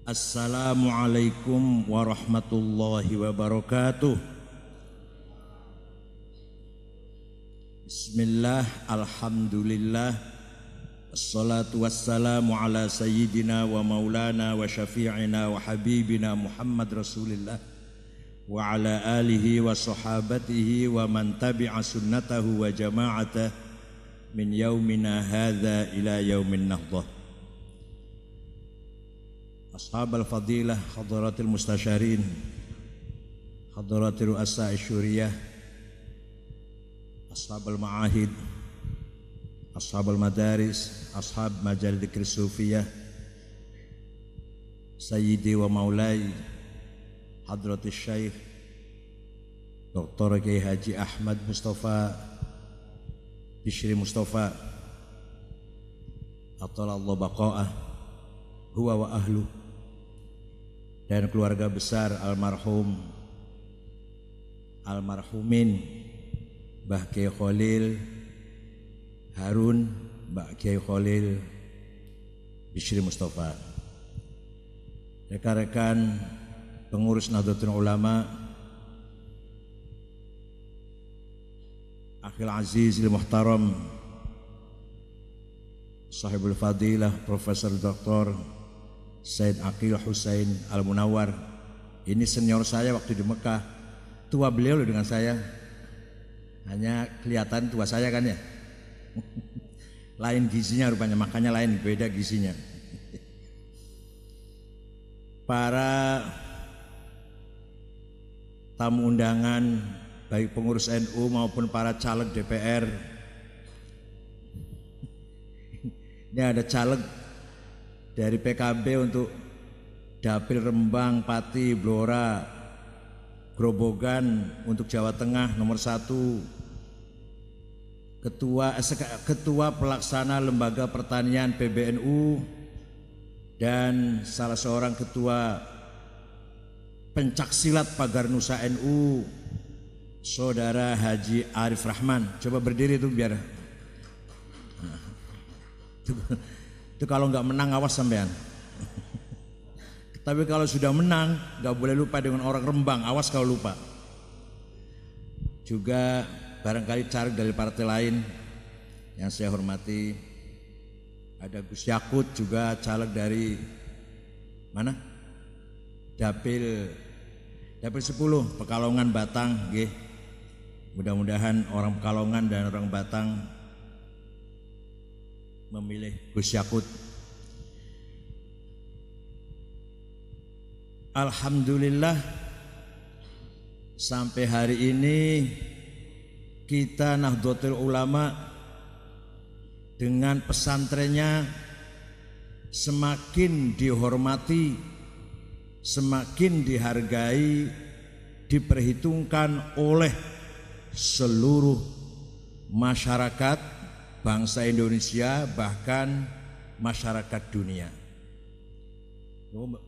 Assalamualaikum warahmatullahi wabarakatuh. Bismillah, alhamdulillah, assalatu wassalamu ala sayyidina wa maulana wa syafi'ina wa habibina Muhammad Rasulillah wa ala alihi wa sahabatihi wa man tabi'a sunnatahu wa jama'atah min yaumina hadha ila yaumin nahdah. Ashab al-fadilah, hadaratil mustasyarin, hadaratil ru'asa isyuriyah, ashab al-ma'ahid, ashab al-madaris, ashab majal dzikr sufiyah, sayyidi wa maulai hadratis syekh Dr. Kiai Haji Ahmad Mustafa Bishri Mustafa atalallahu baqa'ah huwa wa ahlu, dan keluarga besar almarhumin Mbah Kiai Khalil Harun, Mbak Kiai Khalil Bishri Mustafa, rekan-rekan pengurus Nahdlatul Ulama, Akhil Aziz Muhtaram Sahibul Fadilah Profesor Dr. Said Aqil Husain Al-Munawar. Ini senior saya waktu di Mekah. Tua beliau loh dengan saya. Hanya kelihatan tua saya kan ya. Lain gizinya rupanya, makanya lain, beda gizinya. Para tamu undangan, baik pengurus NU maupun para caleg DPR. Ini ada caleg dari PKB untuk Dapil Rembang, Pati, Blora, Grobogan untuk Jawa Tengah nomor 1. Ketua Pelaksana Lembaga Pertanian PBNU dan salah seorang ketua Pencaksilat Pagar Nusa NU, Saudara Haji Arif Rahman. Coba berdiri tuh biar. Itu kalau nggak menang awas sampean. Tapi kalau sudah menang nggak boleh lupa dengan orang Rembang, awas kalau lupa. Juga barangkali caleg dari partai lain yang saya hormati, ada Gus Yakut juga caleg dari mana? Dapil 10 Pekalongan Batang, nggih. Mudah-mudahan orang Pekalongan dan orang Batang memilih Gus Yakut. Alhamdulillah sampai hari ini kita Nahdlatul Ulama dengan pesantrennya semakin dihormati, semakin dihargai, diperhitungkan oleh seluruh masyarakat bangsa Indonesia, bahkan masyarakat dunia.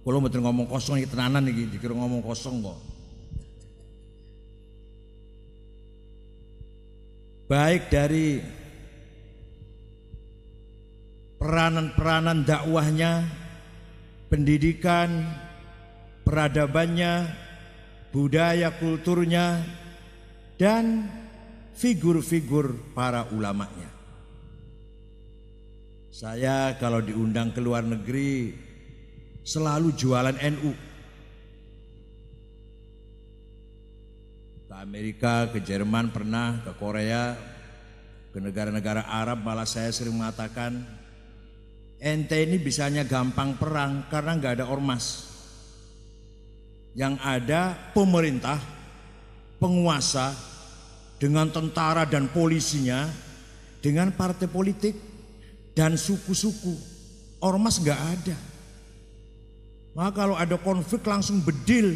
Kalau betul ngomong kosong iki tenanan iki, dikira ngomong kosong kok. Baik dari peranan-peranan dakwahnya, pendidikan, peradabannya, budaya kulturnya, dan figur-figur para ulamanya. Saya kalau diundang ke luar negeri selalu jualan NU. Ke Amerika, ke Jerman pernah, ke Korea, ke negara-negara Arab, malah saya sering mengatakan ente ini bisanya gampang perang karena nggak ada ormas. Yang ada pemerintah, penguasa dengan tentara dan polisinya, dengan partai politik dan suku-suku. Ormas nggak ada. Maka kalau ada konflik langsung bedil.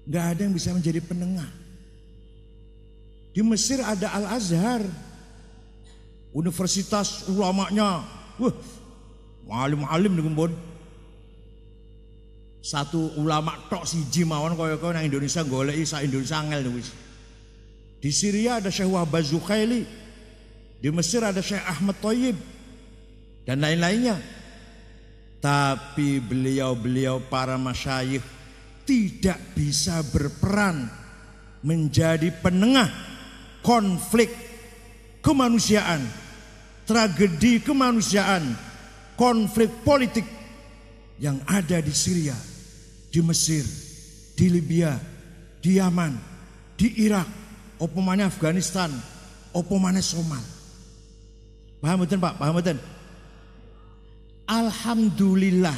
Nggak ada yang bisa menjadi penengah. Di Mesir ada Al-Azhar, universitas ulamanya, alim-alim dengan bod. Satu ulama tok siji mawon kaya-kaya nang Indonesia goleki sak Indonesia angel wis. Di Syria ada Syekh Wahbah Zukhaili, di Mesir ada Syekh Ahmad Thayyib dan lain-lainnya. Tapi beliau-beliau para masyayikh tidak bisa berperan menjadi penengah konflik kemanusiaan, tragedi kemanusiaan, konflik politik yang ada di Syria, di Mesir, di Libya, di Yaman, di Irak, opo maneh Afghanistan, opo maneh Somal. Paham betul Pak? Paham betul? Alhamdulillah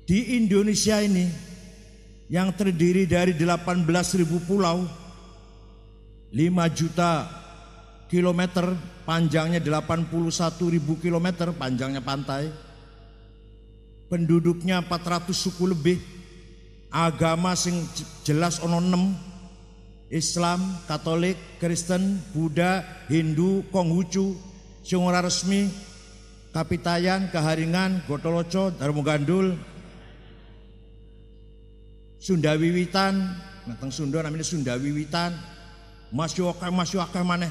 di Indonesia ini yang terdiri dari 18.000 pulau, 5 juta kilometer, panjangnya 81.000 kilometer panjangnya pantai, penduduknya 400 suku lebih, agama sing jelas ono 6, Islam, Katolik, Kristen, Buddha, Hindu, Konghucu, sing ora resmi Kapitayan, Kaharingan, Gotoloco, Darmo Gandul, Sunda Wiwitan, nateng Sunda namanya Sunda Wiwitan, masih akeh maneh.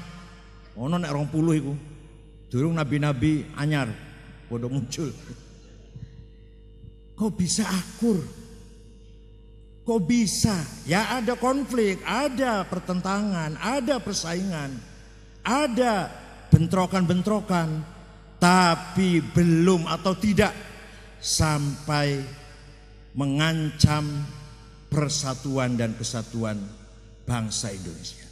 Ono nek 20 iku. Durung nabi-nabi anyar padha muncul. Kok bisa akur? Kok bisa? Ya ada konflik, ada pertentangan, ada persaingan, ada bentrokan-bentrokan. Tapi belum atau tidak sampai mengancam persatuan dan kesatuan bangsa Indonesia.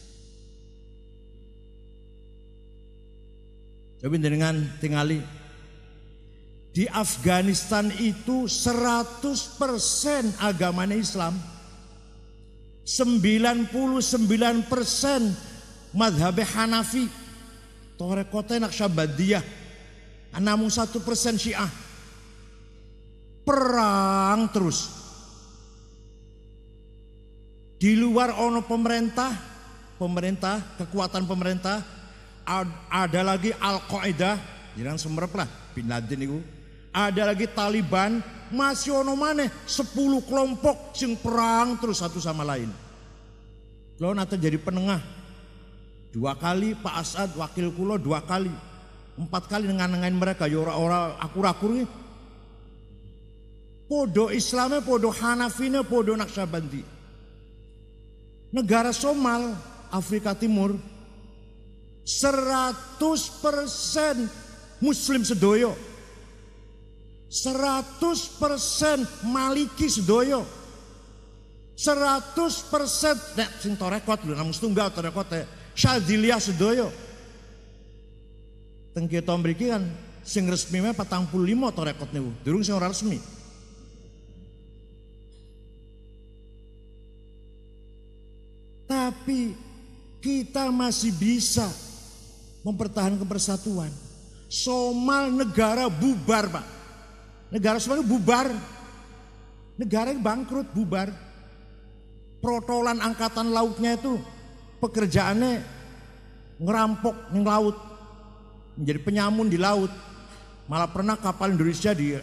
Coba dengan tingali di Afghanistan itu 100% agamanya Islam, 99% madhab Hanafi, Torekotnya Naqsyabandiyah, namun 1% Syiah. Perang terus. Di luar ono pemerintah, kekuatan pemerintah, ada lagi Al-Qaeda, jangan semerep lah, Bin Laden itu. Ada lagi Taliban, masih ono maneh 10 kelompok sing perang terus satu sama lain. Lo nanti jadi penengah. 2 kali Pak Asad wakil kulo, 2 kali. 4 kali nengan-nengain mereka, ya ora akur-akur nih. Podo Islamnya, podo Hanafine, podo Naqsyabandi. Negara Somal, Afrika Timur, 100% Muslim sedoyo, 100% Maliki sedoyo, 100% nek sing torekot lho, namun setunggal torekote Syadziliyah sedoyo. Teng kita mriki kan sing resmi mah 45 torekot niku, durung sing ora resmi. Tapi kita masih bisa mempertahankan persatuan. Somal negara bubar, Pak. Negara Somal bubar. Negara bangkrut, bubar. Protolan angkatan lautnya itu pekerjaannya ngerampok di laut, menjadi penyamun di laut. Malah pernah kapal Indonesia di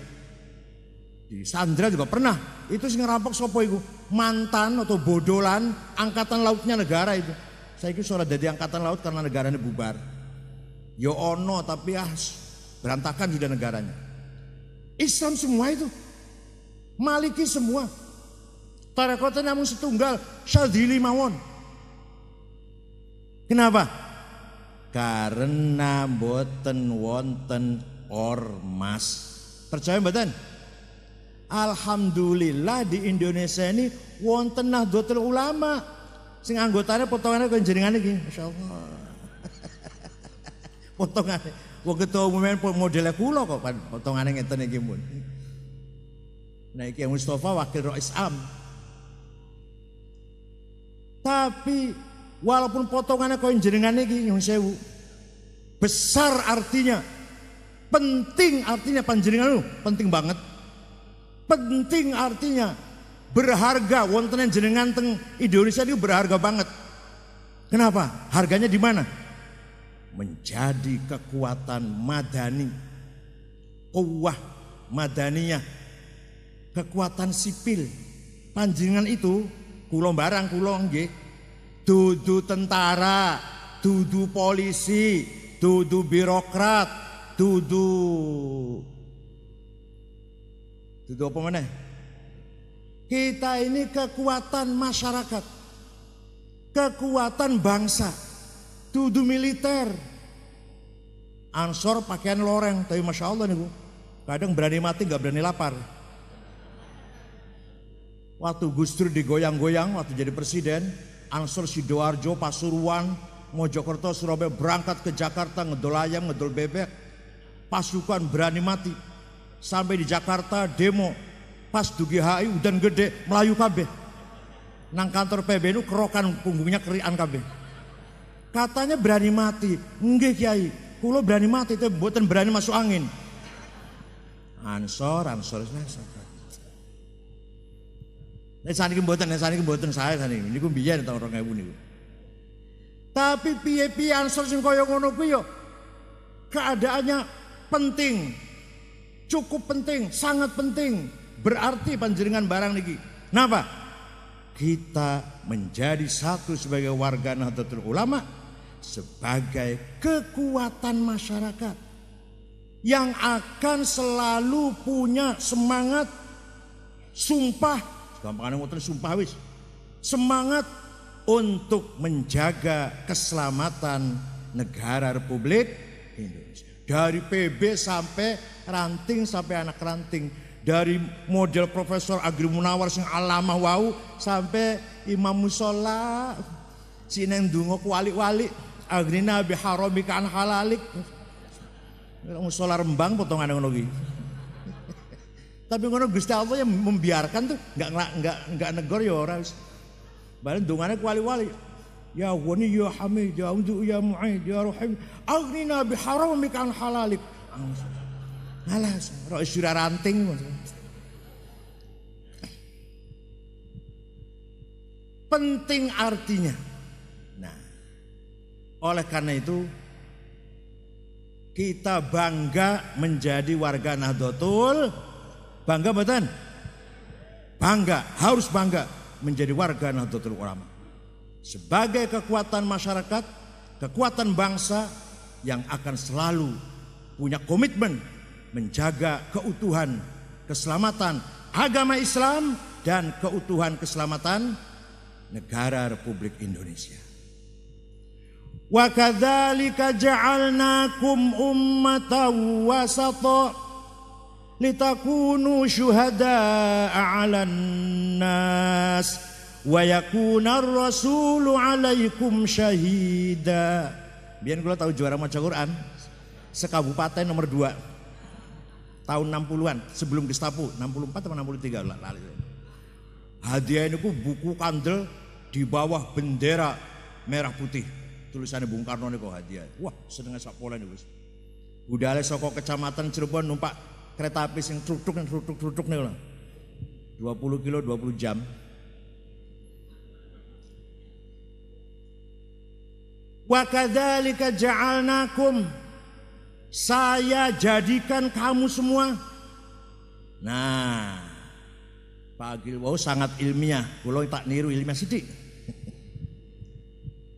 Sandra juga pernah. Itu sing ngerampok sopo iku? Mantan atau bodolan angkatan lautnya negara itu. Saya kira sudah jadi angkatan laut karena negaranya bubar. Yo ono tapi berantakan sudah negaranya. Islam semua itu, Maliki semua. Tarekotnya namun setunggal, Syadzili mawon. Kenapa? Karena boten wonten ormas. Percaya mboten? Alhamdulillah di Indonesia ini wonten Nahdlatul Ulama. Sing anggotanya potongannya kaya jenengan iki, masyaallah. Potongane. Wong ketua umumnya modelnya kula kok potongane ngeten iki mun. Nah iki Mustafa wakil Rais Am. Tapi walaupun potongannya kaya jenengan iki nyuwun sewu, besar artinya, penting artinya panjenengan lu penting banget. Penting artinya berharga, wonten jenengan teng Indonesia itu berharga banget. Kenapa? Harganya di mana? Menjadi kekuatan madani, kuwah madaniyah, kekuatan sipil. Panjenengan itu kula barang kula nggih, dudu tentara, dudu polisi, dudu birokrat, dudu Itu apa meneh? Kita ini kekuatan masyarakat, kekuatan bangsa, dudu militer. Ansor pakaian loreng, tapi masya Allah nih bu, kadang berani mati nggak berani lapar. Waktu Gus Dur digoyang-goyang waktu jadi presiden, Ansor Sidoarjo, Pasuruan, Mojokerto, Surabaya berangkat ke Jakarta ngedol ayam, ngedol bebek. Pasukan berani mati. Sampai di Jakarta demo, pas dugi HI udan gede melayu kabeh. Nang kantor PBNU kerokan punggungnya kerian kabeh. Katanya berani mati, nggih Kiai. Kulo berani mati itu mboten berani masuk angin. Ansor saniki mboten saya saniki. Niku biyen tahun 2000 niku. Tapi piye-piye Ansor sing kaya ngono kuwi yo keadaannya penting. Cukup penting, sangat penting. Berarti panjenengan barang niki. Napa? Kita menjadi satu sebagai warga Nahdlatul Ulama, sebagai kekuatan masyarakat yang akan selalu punya semangat, sumpah, gampangnya ngoten sumpah wis, semangat untuk menjaga keselamatan negara Republik Indonesia. Dari PB sampai ranting sampai anak ranting, dari model Profesor Agri Munawar sing alamah wau sampai imam musola sineng dungo wali-wali agrina biharomika an halalik. Musola Rembang potongan ngono iki. Tapi ngono Gusti Allah yang membiarkan tuh enggak negor ya ora wis. Bareng dungane wali-wali. Ya Wani ya Hamid ya Udu ya Mu'id ya Rahim agrina biharomika an halalik. Alas, ro isura ranting. Penting artinya. Nah, oleh karena itu kita bangga menjadi warga Nahdlatul. Bangga betul? Bangga, harus bangga menjadi warga Nahdlatul Ulama. Sebagai kekuatan masyarakat, kekuatan bangsa yang akan selalu punya komitmen menjaga keutuhan, keselamatan agama Islam dan keutuhan keselamatan negara Republik Indonesia. Wa kadzalika ja'alnakum ummatan wasata litakunu syuhada'a 'alan nas wa yakuna ar-rasulu 'alaikum syahida. Biyen kula tahu juara maca Quran sekabupaten nomor 2 tahun 60-an sebelum Gestapo, 64 atau 63 lah. Hadiah ini buku kandel di bawah bendera merah putih. Tulisannya Bung Karno niku hadiah. Wah, seneng sak pola niku. Budale saka Kecamatan Cirebon numpak kereta api sing truk-truk niku lho. 20 kilo 20 jam. Wa kadzalika ja'alnakum, saya jadikan kamu semua. Nah, Pak Agil wau sangat ilmiah, kula tak niru ilmiah sithik.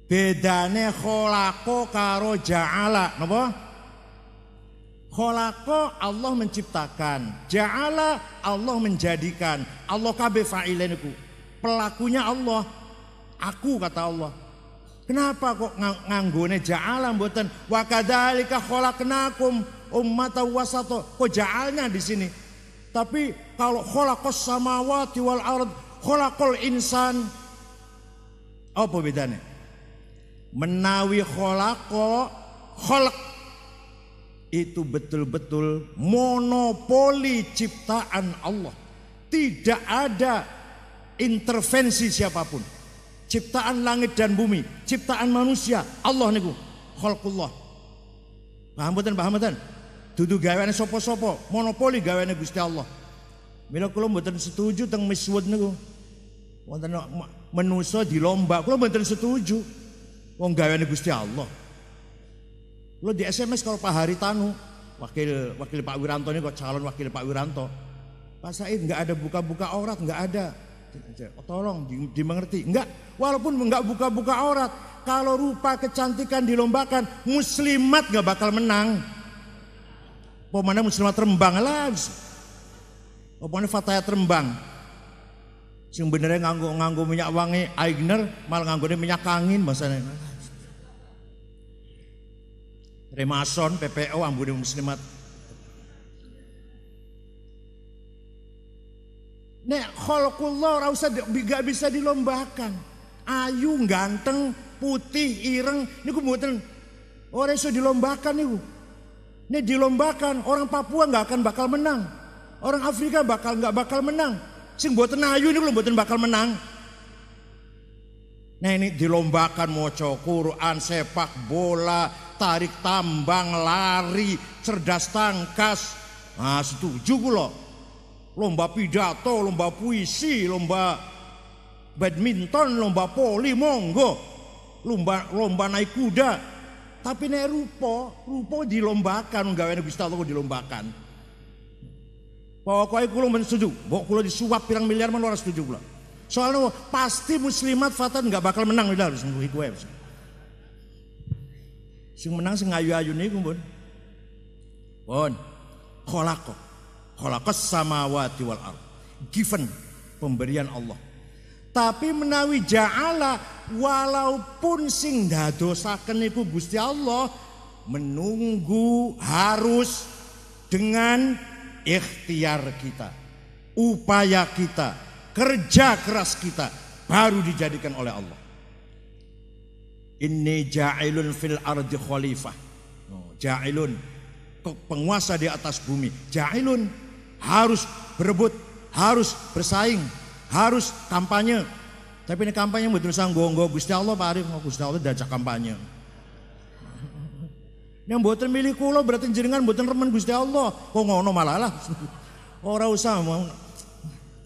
Bedane kholaqo karo ja'ala, napa? Kholaqo Allah menciptakan, ja'ala Allah menjadikan. Allah kabeh fa'ilen iku. Pelakunya Allah. Aku kata Allah. Kenapa kok nganggone ja'ala mboten wa kadzalika khalaqnakum ummatan wasata? Kok ja'alnya di sini? Tapi kalau khalaqas samawati wal ard, khalaqal insan, apa bedanya? Menawi khalaq itu betul-betul monopoli ciptaan Allah. Tidak ada intervensi siapapun. Ciptaan langit dan bumi, ciptaan manusia, Allah niku khalqullah. Paham mboten? Dudu gaweane sapa-sapa, monopoli gaweane Gusti Allah. Mila kula mboten setuju teng miswud niku. Wonten manusa dilomba, kula mboten setuju. Wong gaweane Gusti Allah. Kula di SMS kalau Pak Haritanu, wakil Pak Wiranto niku calon wakil Pak Wiranto. Pak Said enggak ada buka-buka aurat, enggak ada. Tolong dimengerti. Enggak, walaupun enggak buka-buka aurat, kalau rupa kecantikan dilombakan, muslimat enggak bakal menang. Pemana muslimat Rembang lah. Opone Fataya Trembang. Sing benernya nganggo minyak wangi Aigner, malah nganggone minyak angin bahasane. Remason, PPO, ambune muslimat. Nek khalqullah ora usah gak bisa dilombakan. Ayu, ganteng, putih, ireng niku mboten ora iso dilombakan niku. Nek dilombakan orang Papua nggak akan bakal menang. Orang Afrika nggak bakal menang. Sing mboten ayu niku mboten bakal menang. Nah ini dilombakan maca Quran, sepak bola, tarik tambang, lari, cerdas tangkas. Nah setuju kula. Lomba pidato, lomba puisi, lomba badminton, lomba poli, monggo. Lomba naik kuda. Tapi nek rupa dilombakan, gaweane Gusti Allah dilombakan. Pokoke kula men setuju, mbok kula disuap pirang miliar men ora setuju kula. Soalnya pasti muslimat Fatan nggak bakal menang udah harus nunggu iku. Sing menang sing ayu-ayu niku pun. Pun khalaqas samawati wal ard. Given pemberian Allah. Tapi menawi ja'ala walaupun sing dadosaken niku Gusti Allah menunggu harus dengan ikhtiar kita, upaya kita, kerja keras kita baru dijadikan oleh Allah. Inni ja'ilun fil ardi khalifah. Ja'ilun penguasa di atas bumi. Ja'ilun harus berebut, harus bersaing, harus kampanye. Tapi ini kampanye betul sanggo-nggo Gusti Allah Pak Arif, Gusti Allah diajak kampanye. Yang mboten milih kula berarti jenengan mboten remen Gusti Allah. Kok ngono malah lah. Ora usah mau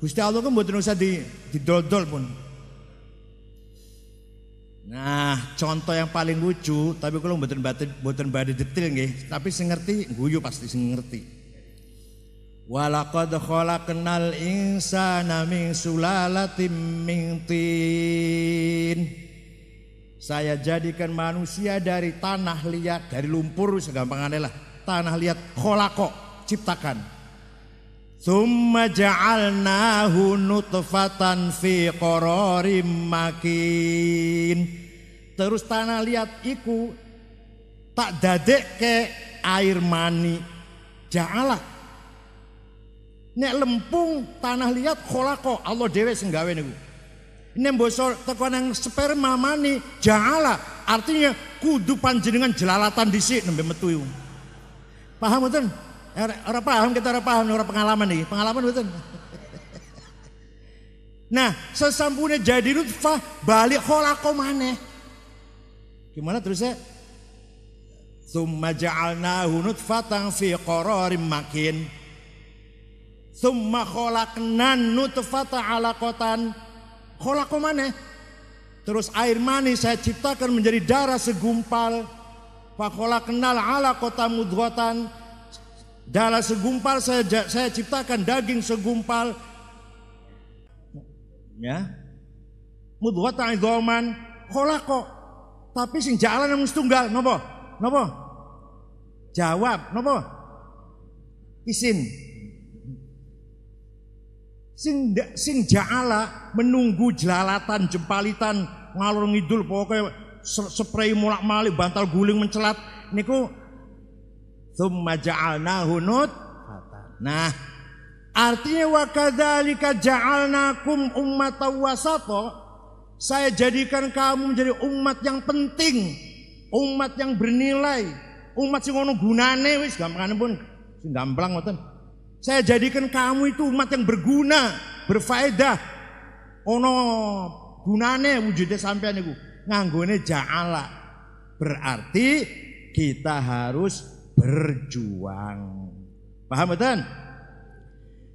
Gusti Allah kan mboten usah didodol pun. Nah, contoh yang paling lucu, tapi kula mboten badhe detail nggih, tapi sing ngerti guyu pasti sing ngerti. Walaqad khalaqnal insana min sulalatin min tin. Saya jadikan manusia dari tanah liat, dari lumpur segampangane lah. Tanah liat khalaqa, ciptakan. Tsumma ja'alnahu nutfatan fi qararim makin. Terus tanah liat iku tak dadekke air mani. Ja'ala. Nek lempung tanah liat khalaqa, Allah dhewe sing gawe niku. Nek basa teko nang sperma mani ja'ala, artinya kudu panjenengan jelalatan dhisik nembe metu iku. Paham mboten? Ora paham, kita ora paham, ora pengalaman nih, pengalaman betul. Nah, sesampune jadi nutfah balik khalaqa maneh. Gimana terusnya? Tsumma ja'alnahu nutfatan fi qararim makin. Tsumma khalaqnan nutfata 'alaqatan. Khalaqa maneh. Terus air mani saya ciptakan menjadi darah segumpal. Fa khalaqnal 'alaqata mudghatan. Darah segumpal saya ciptakan daging segumpal. Ya. Mudghatan idhaman khalaqa. Tapi sing jalan yang setunggal napa? Napa? Jawab napa? Isin. Sing ja'ala menunggu jelalatan jempalitan ngalor ngidul pokoknya spray molak-malik bantal guling mencelat niku tsumma ja'alnahu nutfatan. Nah, artinya wa kadzalika ja'alnakum ummatan wasata. Saya jadikan kamu menjadi umat yang penting, umat yang bernilai, umat sing ono gunane wis gampangane pun sing gamplang ngoten. Saya jadikan kamu itu umat yang berguna, berfaedah. Ono gunane wujudnya sampean niku. Nganggone ja'ala. Berarti kita harus berjuang. Paham betul?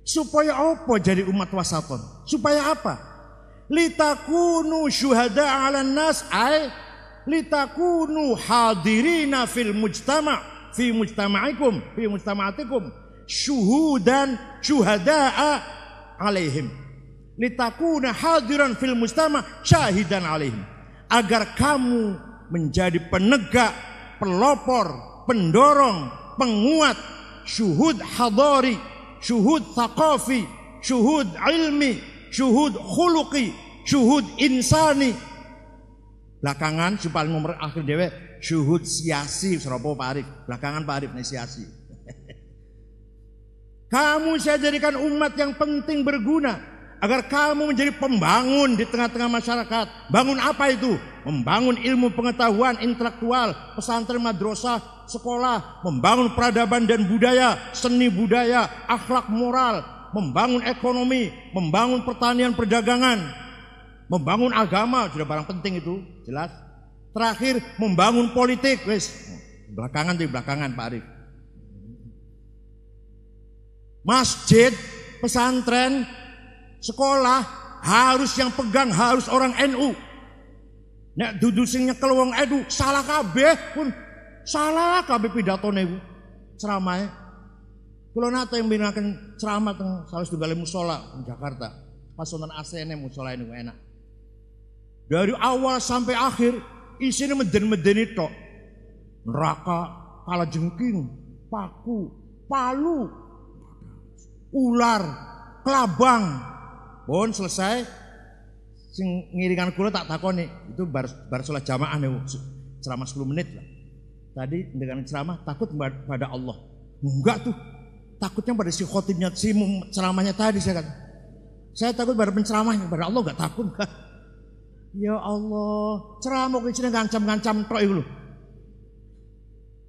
Supaya apa jadi umat wasaton? Supaya apa? Litakunu syuhada 'alan nas ay litakunu hadirina fil mujtama' fi mujtama'ikum fi mujtama'atikum syuhudan syuhada'a alaihim. Litakuna hadiran fil mujtama' syahidan alaihim. Agar kamu menjadi penegak, pelopor, pendorong, penguat, syuhud hadari, syuhud thaqafi, syuhud ilmi, syuhud khuluqi, syuhud insani. Belakangan supaya nomor akhir dewe syuhud siasi serapo Pak Arif. Belakangan Pak Arif nih siasi. Kamu saya jadikan umat yang penting berguna agar kamu menjadi pembangun di tengah-tengah masyarakat. Bangun apa itu? Membangun ilmu pengetahuan intelektual, pesantren, madrasah, sekolah, membangun peradaban dan budaya, seni budaya, akhlak moral, membangun ekonomi, membangun pertanian, perdagangan, membangun agama, sudah barang penting itu, jelas. Terakhir membangun politik, wes. Belakangan Pak Arif. Masjid, pesantren, sekolah harus yang pegang harus orang NU. Nek dudu sing nyekel wong NU salah kabeh pun salah kabeh pidatone iku ceramahe. Kula nate mbinaken ceramah teng salah setunggal musala di Jakarta. Pas wonten AC-ne musala niku enak. Dari awal sampai akhir isine meden-medeni tok. Neraka, kalajengking, paku, palu, ular, kelabang. Pun selesai sing ngiringan kula tak takoni itu bar salat jamaah niku ceramah 10 menit lah. Tadi dengan ceramah takut pada Allah. Enggak tuh. Takutnya pada si khotibnya si ceramahnya tadi saya kata. Saya takut pada penceramahnya pada Allah enggak takut enggak. Ya Allah, ceramah kok isine ngancam-ngancam tok iku lho.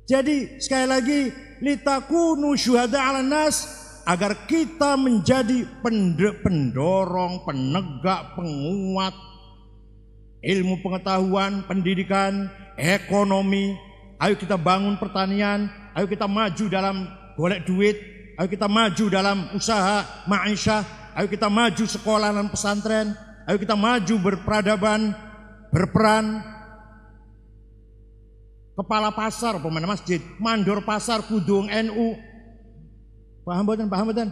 Jadi sekali lagi litakunu syuhada 'alan nas agar kita menjadi pendorong, penegak, penguat ilmu pengetahuan, pendidikan, ekonomi. Ayo kita bangun pertanian, ayo kita maju dalam golek duit, ayo kita maju dalam usaha, ma'isyah, ayo kita maju sekolah dan pesantren, ayo kita maju berperadaban, berperan. Kepala pasar, pemain masjid, mandor pasar, kudung NU. Paham betul?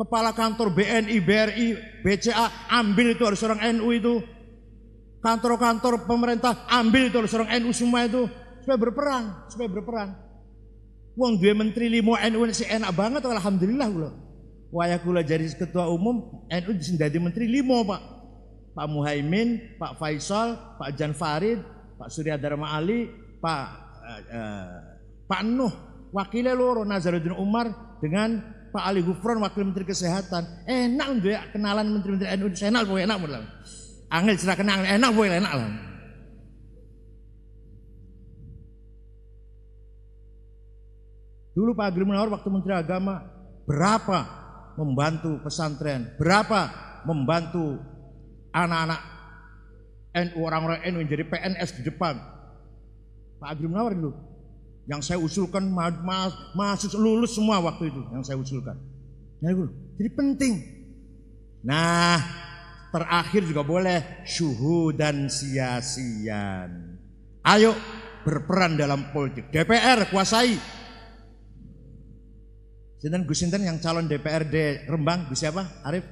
Kepala kantor BNI, BRI, BCA, ambil itu harus orang NU itu. Kantor-kantor pemerintah, ambil itu harus orang NU semua itu. Supaya berperan. Wong dua menteri 5 NU sih enak banget, alhamdulillah kula. Wayah kula jadi ketua umum NU disendadi menteri 5 Pak. Pak Muhaimin, Pak Faisal, Pak Jan Farid, Pak Surya Dharma Ali, Pak Nuh. Wakilnya loro Nazaruddin Umar dengan Pak Ali Gufron wakil menteri kesehatan. Enak untuk kenalan menteri-menteri NU enak boleh enak boleh. Angel cerah kenal enak boleh enak lah. Dulu Pak Agri Munawar waktu Menteri Agama berapa membantu pesantren, berapa membantu anak-anak NU, orang-orang NU yang jadi PNS di depan. Pak Agri Munawar dulu. Yang saya usulkan masuk lulus semua waktu itu yang saya usulkan. Jadi penting. Nah, terakhir juga boleh syuhudan sia-sian. Ayo berperan dalam politik. DPR kuasai. Sinten Gus Sinten yang calon DPRD Rembang, Gus siapa? Arif.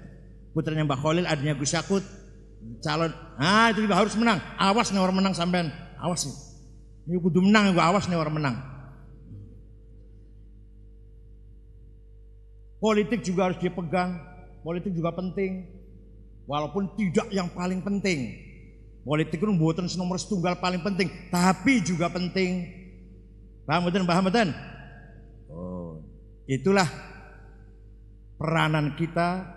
Putranya Mbak Khalil, adanya Gus Yakut. Calon. Nah, itu juga harus menang. Awas nih orang menang sampean. Awas nih. Ini kudu menang, gue awas nih orang menang. Politik juga harus dipegang. Politik juga penting. Walaupun tidak yang paling penting. Politik itu buatan nomor setunggal paling penting. Tapi juga penting. Paham betul? Oh, itulah peranan kita.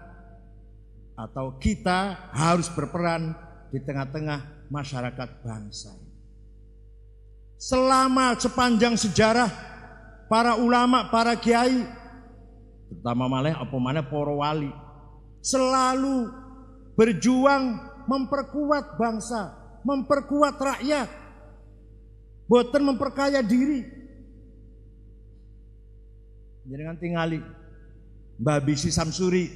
Atau kita harus berperan di tengah-tengah masyarakat bangsa. Selama sepanjang sejarah para ulama, para kiai, terutama malah apa mana para wali, selalu berjuang memperkuat bangsa, memperkuat rakyat, boten memperkaya diri. Jangan tingali Mbak Bisi Samsuri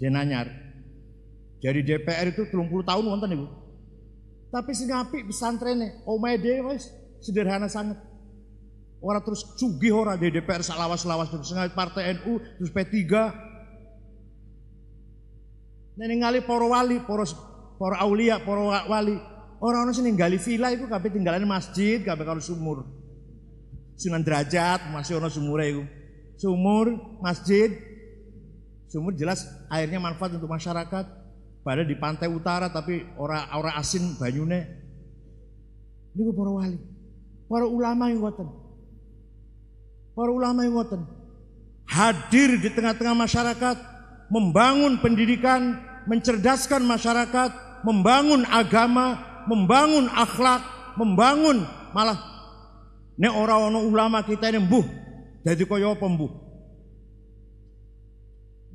Denanyar. Jadi DPR itu 30 tahun wonten Ibu. Tapi sing apik pesantrennya, omahe dhewe wis sederhana sangat. Orang terus sugih ora di DPR salawas-lawas terus partai NU terus P3. Ningali para wali, para aulia, para wali. Orang-orang sing ninggali villa iku kabeh tinggalane masjid, kabeh karo sumur. Sunan Derajat masih ana sumure iku. sumur, masjid. Sumur jelas airnya manfaat untuk masyarakat. Padahal di pantai utara tapi ora asin banyune. Ini para wali, para ulama yang ngoten. Para ulama yang ngoten hadir di tengah-tengah masyarakat, membangun pendidikan, mencerdaskan masyarakat, membangun agama, membangun akhlak, membangun malah nek ora ono ulama kita ini mbuh dadi kaya apa mbuh.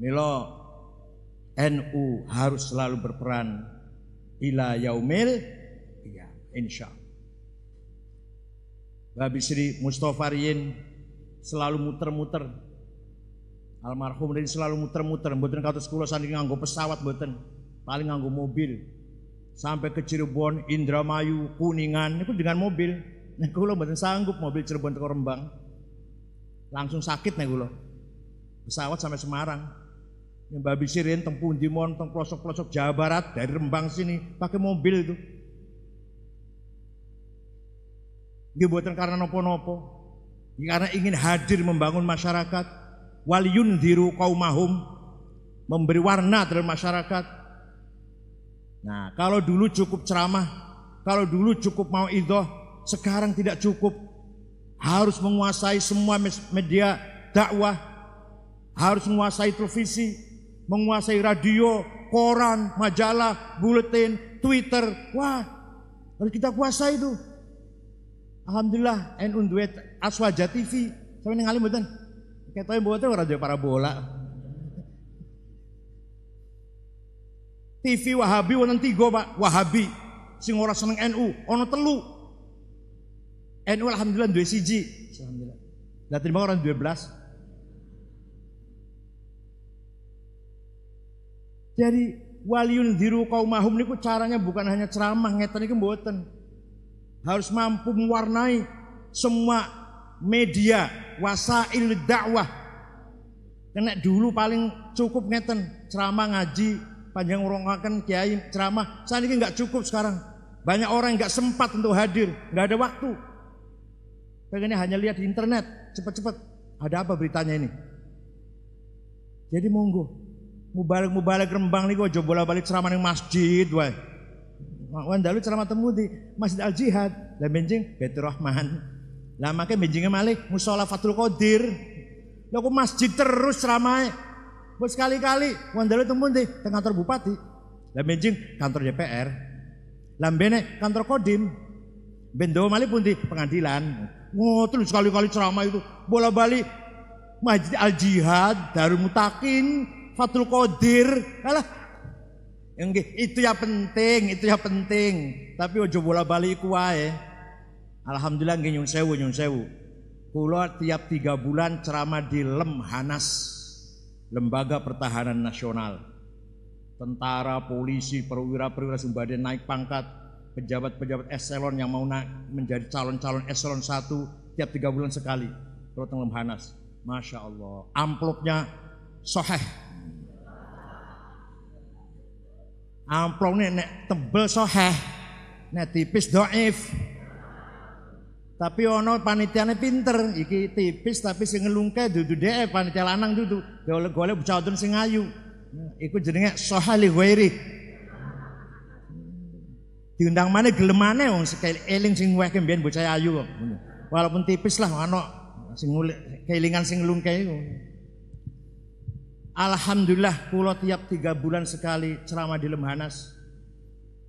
Mila NU harus selalu berperan ila yaumil ya insyaallah. Babi Sri Mustofa Riyin selalu muter-muter. Almarhum dari selalu muter-muter, mboten kados kula saniki nganggo pesawat mboten, paling nganggo mobil. Sampai ke Cirebon, Indramayu, Kuningan itu dengan mobil. Nek kula mboten sanggup mobil Cirebon teko Rembang. Langsung sakit nek kula. Pesawat sampai Semarang. Yang Mbak Bisirin teng pundi mon teng pelosok-pelosok Jawa Barat dari Rembang sini pakai mobil itu. Nggih mboten karena nopo-nopo. Karena ingin hadir membangun masyarakat, waliyundhiru qaumahum, memberi warna terhadap masyarakat. Nah, kalau dulu cukup ceramah, kalau dulu cukup mauidhah, sekarang tidak cukup. Harus menguasai semua media dakwah, harus menguasai televisi, menguasai radio, koran, majalah, buletin, Twitter. Wah, harus kita kuasai itu. Alhamdulillah NU duwe Aswaja TV. Sampe ningali mboten? Ketoke mboten ora duwe parabola. TV Wahabi wonten 3, Pak. Wahabi sing ora seneng NU ana 3. NU alhamdulillah duwe 1. Alhamdulillah. Lah timbang orang 12. Jadi waliyundhiru qaumahum niku caranya bukan hanya ceramah ngeten iki mboten. Harus mampu mewarnai semua media wasail dakwah. Kena dulu paling cukup ngeten ceramah ngaji panjang urongaken kiai ceramah. Saat ini nggak cukup sekarang. Banyak orang nggak sempat untuk hadir, nggak ada waktu. Pengennya hanya lihat di internet, cepat-cepat. Ada apa beritanya ini? Jadi monggo, mubalek Rembang nih kok bolak-balik ceramah di masjid, wae. Wandalu ceramah temu di Masjid Al Jihad, lah benjing Baitur Rahman. Lah make benjingnya malih mushola Fathul Qadir. Lah kok masjid terus ceramah. Bos sekali-kali wandalu temu di kantor bupati. Lah benjing kantor DPR. Lah bene kantor Kodim. Bendo malih pun di pengadilan. Ngoten sekali-kali ceramah itu bola-balik Masjid Al Jihad, Darul Mutakin, Fathul Qadir. Alah itu ya penting, Tapi ojo bola-balik iku wae. Alhamdulillah nggih nyun sewu. Kula tiap 3 bulan ceramah di Lemhanas, Lembaga Pertahanan Nasional. Tentara, polisi, perwira-perwira sembada naik pangkat, pejabat-pejabat eselon yang mau menjadi calon-calon eselon 1 tiap 3 bulan sekali. Kula teng Lemhanas. Masya Allah. Amplopnya soheh. Amplopnya nek tebel soheh, nek tipis doif. Tapi ono panitiane pinter, iki tipis tapi sing ngelungke dudu dhek panitia lanang dudu. Golek-golek bocah wadon sing ayu. Iku jenenge soheh li ghairi. Diundang maneh gelemane wong sekali eling sing wehke mbiyen bocah ayu kok. Walaupun tipis lah ono sing kelingan sing ngelungke iku. Alhamdulillah kula tiap 3 bulan sekali ceramah di Lemhanas.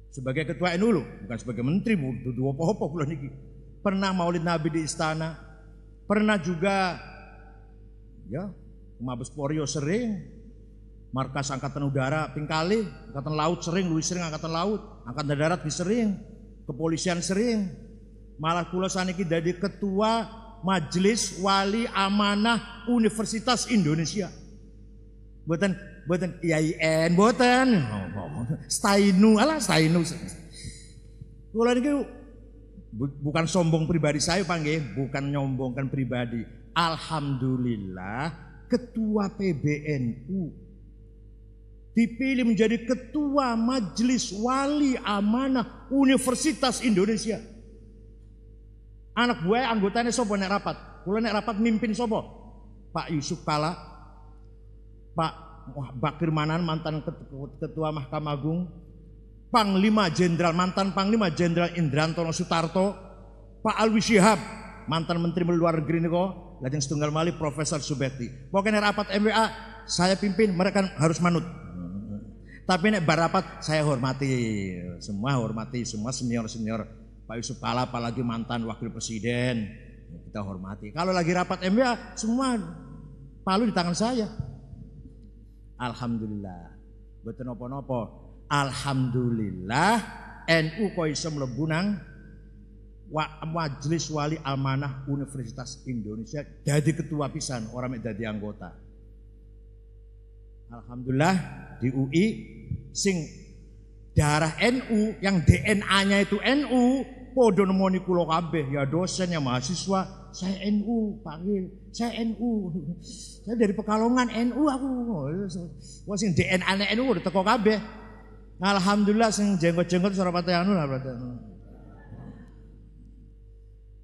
Sebagai ketua NU lho, bukan sebagai menteri, dudu apa-apa kula niki. Pernah Maulid Nabi di istana. Pernah juga ya Mabes Polri sering. Markas Angkatan Udara Pingkali, Angkatan Laut sering, luwih sering Angkatan Laut, Angkatan Darat sering, kepolisian sering. Malah kula saniki dadi ketua Majelis Wali Amanah Universitas Indonesia. Boten IAIN, boten. Stainu. Kula niki bukan sombong pribadi saya panggih, bukan nyombongkan pribadi. Alhamdulillah ketua PBNU dipilih menjadi ketua Majelis Wali Amanah Universitas Indonesia. Anak buah anggotanya sapa nek rapat? Kula nek rapat mimpin sapa? Pak Yusuf Kala, Pak Bakir Manan mantan Ketua Mahkamah Agung, mantan Panglima Jenderal Indrantono Sutarto, Pak Alwi Syihab mantan Menteri Luar Negeri niko, lajeng setunggal malih Profesor Subekti. Pokoknya rapat MWA saya pimpin, mereka harus manut. Tapi nek barapat saya hormati semua senior Pak Yusuf Kala apalagi mantan Wakil Presiden, kita hormati. Kalau lagi rapat MWA semua palu di tangan saya. Alhamdulillah, betul nopo-nopo. Alhamdulillah, NU kok iso mlebu nang Majelis Wali Amanah Universitas Indonesia, jadi ketua pisan, orang mek dadi anggota. Alhamdulillah di UI sing darah NU, yang DNA-nya itu NU, podo nemoni kula kabeh, ya dosen ya mahasiswa. Saya NU, panggil saya NU. Saya dari Pekalongan NU aku. Wah sing DNA-nya NU udah teko kabeh. Alhamdulillah sing jenggot-jenggot ora pati anu lah berarti.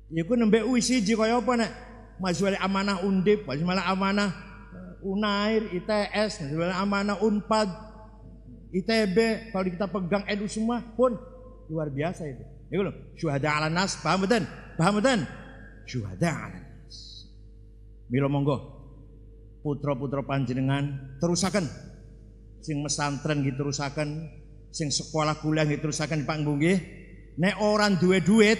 Ya ku nembe UI siji kaya apa nek Majelis Amanah Undip, Majelis Amanah Unair, ITS, Majelis Amanah Unpad, ITB, kalau kita pegang NU semua pun luar biasa itu. Ya lho, syuhada 'alan nas, paham mboten? Paham mboten? Syuhada 'alan nas. Mila monggo putra-putra panjenengan terusaken sing mesantren gitu terusaken, sing sekolah kuliah gitu terusaken Pak nggih. Nek ora duwe duit,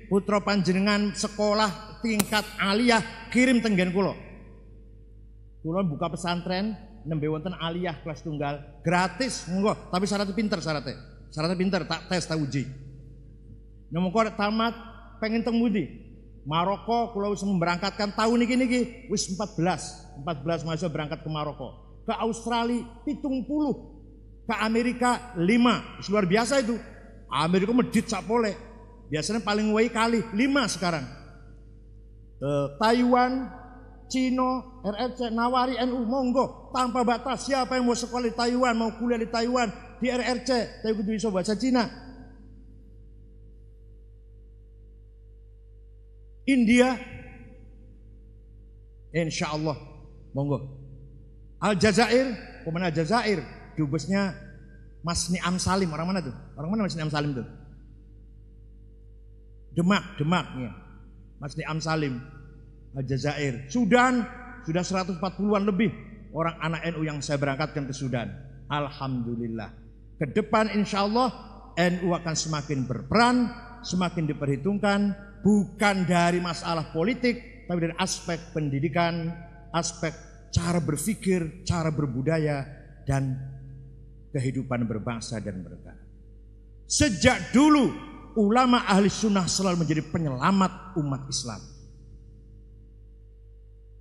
putra panjenengan sekolah tingkat aliyah kirim tenggen kula. Kula buka pesantren nembe wonten aliyah kelas tunggal gratis monggo, tapi syaratnya pinter syaratnya pinter, tak tes tak uji. Nomor tamat pengen teng Budi Maroko, kula wis memberangkatkan tahun niki wis 14 mahasiswa berangkat ke Maroko, ke Australia 70, ke Amerika 5, luar biasa itu. Amerika medit sapole, biasanya paling wei kali 5 sekarang. Taiwan, Cina, RRC nawari NU monggo tanpa batas, siapa yang mau sekolah di Taiwan, mau kuliah di Taiwan, di RRC, tapi kudu bisa bahasa Cina. India, insya Allah, monggo. Aljazair, pemana Aljazair, dubesnya Mas Niam Salim, orang mana tuh? Orang mana Mas Niam Salim tuh? Demak ya. Mas Niam Salim, Aljazair. Sudan, sudah 140-an lebih orang anak NU yang saya berangkatkan ke Sudan. Alhamdulillah. Ke depan insya Allah NU akan semakin berperan, semakin diperhitungkan. Bukan dari masalah politik, tapi dari aspek pendidikan, aspek cara berpikir, cara berbudaya, dan kehidupan berbangsa dan bernegara. Sejak dulu, ulama ahli sunnah selalu menjadi penyelamat umat Islam.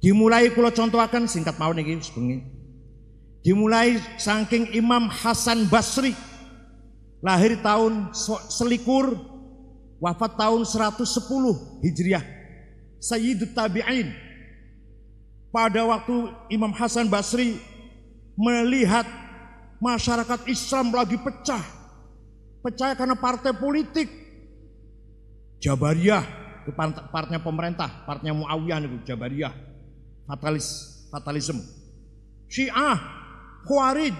Dimulai kula contohaken singkat mawon iki sebengi. Dimulai saking Imam Hasan Basri, lahir tahun selikur, wafat tahun 110 Hijriah, Sayyidut Tabi'in. Pada waktu Imam Hasan Basri melihat masyarakat Islam lagi pecah karena partai politik. Jabariyah, itu partnya pemerintah, partnya Muawiyah itu Jabariyah, fatalisme. Syiah, Khawarij,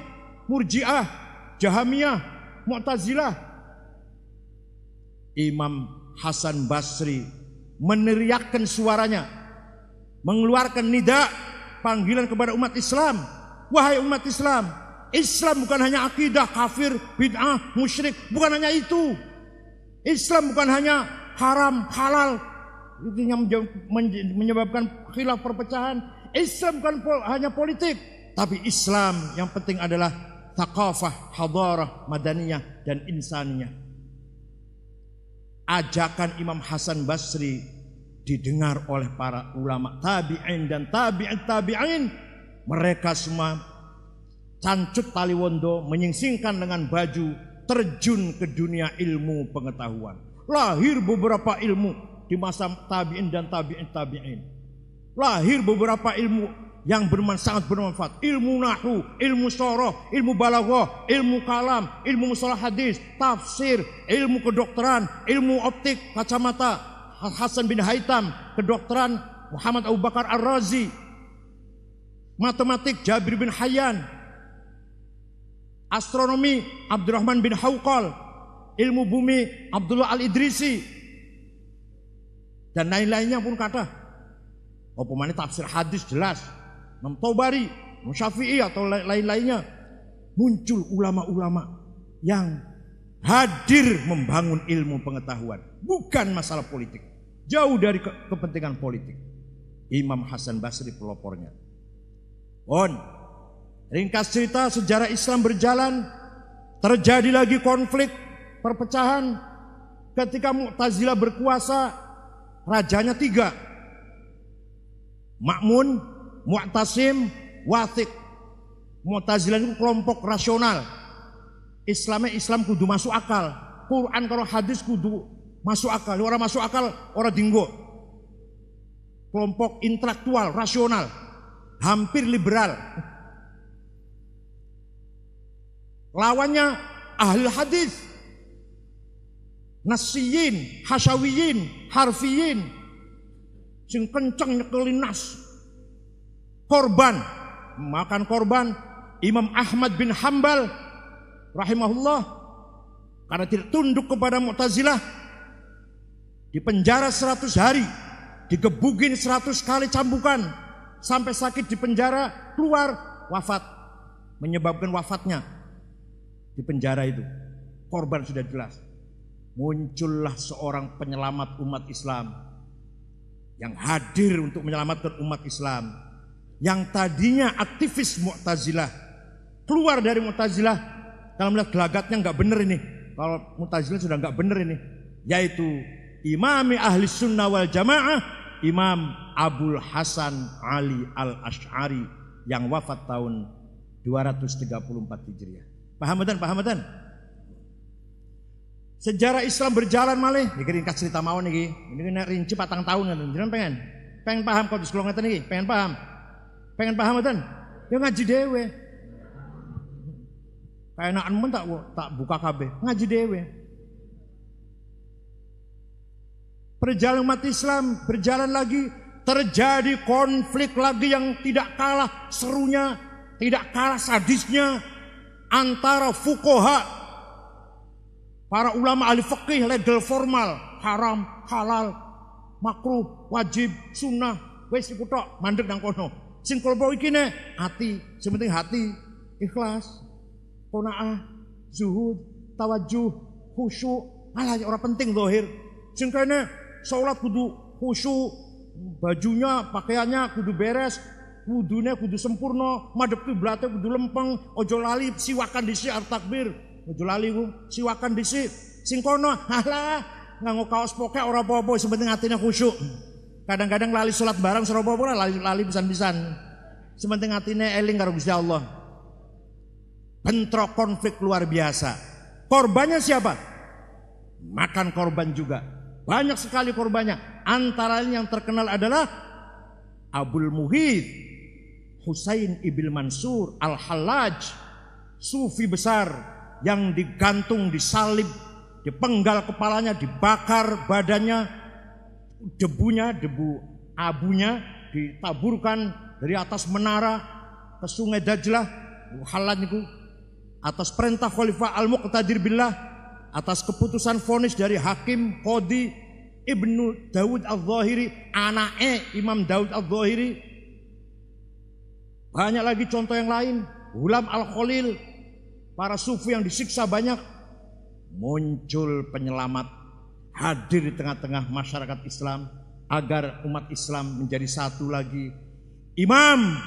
Murji'ah, Jahamiyah, Mu'tazilah. Imam Hasan Basri meneriakkan suaranya, mengeluarkan nida, panggilan kepada umat Islam. Wahai umat Islam, Islam bukan hanya akidah kafir, bid'ah, musyrik, bukan hanya itu. Islam bukan hanya haram, halal, itu yang menyebabkan khilaf perpecahan. Islam bukan hanya politik, tapi Islam yang penting adalah thaqafah, hadarah, madaniyah, dan insaniyah. Ajakan Imam Hasan Basri didengar oleh para ulama tabi'in dan tabi'in. Mereka semua cancut taliwondo, menyingsingkan dengan baju, terjun ke dunia ilmu pengetahuan. Lahir beberapa ilmu di masa tabi'in dan tabi'in. Lahir beberapa ilmu yang sangat bermanfaat. Ilmu nahwu, ilmu soroh, ilmu balaghah, ilmu kalam, ilmu mustalah hadis, tafsir, ilmu kedokteran, ilmu optik, kacamata, Hasan bin Haitam, kedokteran Muhammad Abu Bakar Ar-Razi, matematik Jabir bin Hayyan, astronomi Abdurrahman bin Hauqal, ilmu bumi Abdullah Al-Idrisi, dan lain-lainnya pun kata. Apa mana tafsir hadis jelas, Imam Tobari, Imam Syafi'i atau lain-lainnya. Muncul ulama-ulama yang hadir membangun ilmu pengetahuan, bukan masalah politik, jauh dari kepentingan politik. Imam Hasan Basri pelopornya. Ringkas cerita, sejarah Islam berjalan, terjadi lagi konflik, perpecahan. Ketika Mu'tazilah berkuasa, rajanya 3. Ma'mun, Mu'tasim, Wathiq. Mu'tazilah itu kelompok rasional. Islam kudu masuk akal. Quran kalau hadis kudu masuk akal. Orang masuk akal, orang dinggo. Kelompok intelektual, rasional, hampir liberal. Lawannya ahli hadis, nasiyin, hasyawiyin, harfiyin, sing kenceng nyekelin nas. Korban, makan korban. Imam Ahmad bin Hambal rahimahullah karena tidak tunduk kepada Mu'tazilah dipenjara 100 hari, digebugin 100 kali cambukan sampai sakit di penjara, keluar wafat, menyebabkan wafatnya di penjara itu. Korban sudah jelas. Muncullah seorang penyelamat umat Islam yang hadir untuk menyelamatkan umat Islam yang tadinya aktivis Mu'tazilah, keluar dari Mu'tazilah dalam melihat gelagatnya nggak bener ini. Kalau Mu'tazilah sudah nggak bener ini, yaitu Imam ahli sunnah wal jamaah, Imam Abul Hasan Ali al-Ash'ari yang wafat tahun 234 Hijriah. Paham dan? Sejarah Islam berjalan malih. Niki ringkas cerita mawon niki. Ini nek rinci 4 tahun ngeten. Jenengan pengen paham kok sekolah ngeten niki? Pengen paham mboten? Ya ngaji dhewe. Kaenakan men tak buka kabeh, ngaji dhewe. Perjalanan umat Islam berjalan lagi, terjadi konflik lagi yang tidak kalah serunya, tidak kalah sadisnya antara fuqaha, para ulama ahli fikih legal formal, haram, halal, makruh, wajib, sunnah, wis iku tok mandeg nang kono. Sing kelompok iki ne hati, sing penting hati, ikhlas, qanaah, zuhud, tawajuh, khusyuk, alah ora penting zahir. Sing kene salat kudu khusyuk, bajunya, pakaiannya kudu beres, wudune kudu sempurna, madhep kiblate kudu lempeng, ojo lali siwakan dhisik arep takbir. Ojo lali ku siwakan dhisik. Sing kono alah nganggo kaos pokek ora apa-apa, sing penting atine khusyuk. Kadang-kadang lali salat bareng ora apa-apa, lali pisan-pisan. Sing penting atine eling karo Gusti Allah. Bentrok konflik luar biasa. Korbannya siapa? Makan korban juga. Banyak sekali korbannya. Antara lain yang terkenal adalah Abul Muhith Husain ibn Mansur Al-Hallaj, sufi besar yang digantung, disalib, dipenggal kepalanya, dibakar badannya, debu abunya ditaburkan dari atas menara ke sungai Dajlah. Halal niku atas perintah Khalifah Al-Muqtadir Billah, atas keputusan vonis dari Hakim Qadi Ibnu Daud Al-Zahiri, anaknya Imam Daud Al-Zahiri. Banyak lagi contoh yang lain. Hulam Al-Khalil, para sufi yang disiksa banyak. Muncul penyelamat hadir di tengah-tengah masyarakat Islam agar umat Islam menjadi satu lagi. Imam